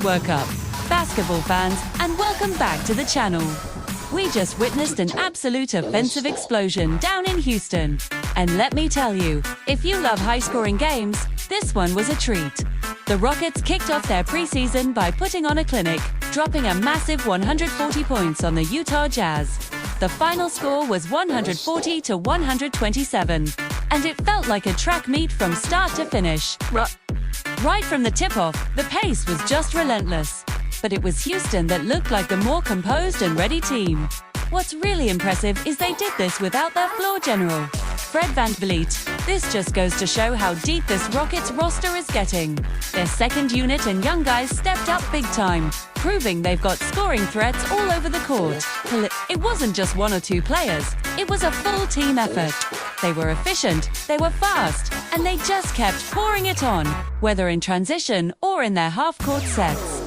work up, basketball fans, and welcome back to the channel. We just witnessed an absolute offensive explosion down in Houston. And let me tell you, if you love high-scoring games, this one was a treat. The Rockets kicked off their preseason by putting on a clinic, dropping a massive 140 points on the Utah Jazz. The final score was 140 to 127, and it felt like a track meet from start to finish. Right from the tip-off, the pace was just relentless. But it was Houston that looked like the more composed and ready team. What's really impressive is they did this without their floor general, Fred VanVleet. This just goes to show how deep this Rockets roster is getting. Their second unit and young guys stepped up big time, proving they've got scoring threats all over the court. It wasn't just one or two players, it was a full team effort. They were efficient, they were fast, and they just kept pouring it on, whether in transition or in their half-court sets.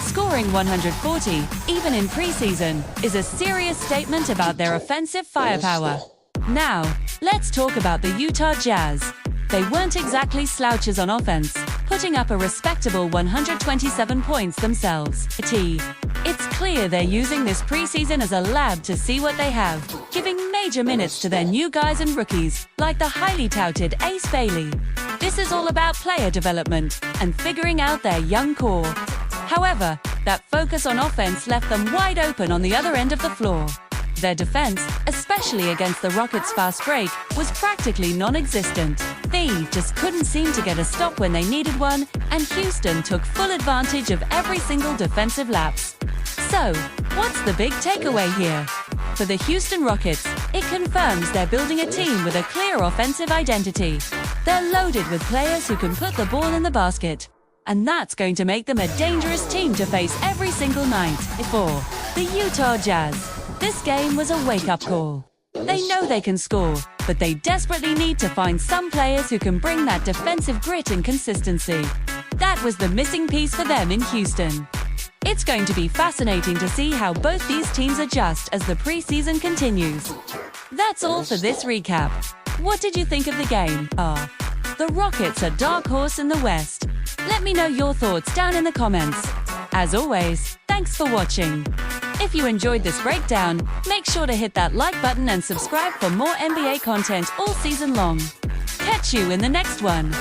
Scoring 140, even in preseason, is a serious statement about their offensive firepower. Now, let's talk about the Utah Jazz. They weren't exactly slouches on offense, putting up a respectable 127 points themselves. It's clear they're using this preseason as a lab to see what they have, giving major minutes to their new guys and rookies, like the highly touted Ace Bailey. This is all about player development and figuring out their young core. However, that focus on offense left them wide open on the other end of the floor. Their defense, especially against the Rockets' fast break, was practically non-existent. They just couldn't seem to get a stop when they needed one, and Houston took full advantage of every single defensive lapse. So, what's the big takeaway here? For the Houston Rockets, it confirms they're building a team with a clear offensive identity. They're loaded with players who can put the ball in the basket. And that's going to make them a dangerous team to face every single night. For the Utah Jazz, this game was a wake-up call. They know they can score, but they desperately need to find some players who can bring that defensive grit and consistency. That was the missing piece for them in Houston. It's going to be fascinating to see how both these teams adjust as the preseason continues. That's all for this recap. What did you think of the game? The Rockets are dark horse in the West. Let me know your thoughts down in the comments. As always, thanks for watching. If you enjoyed this breakdown, make sure to hit that like button and subscribe for more NBA content all season long. Catch you in the next one.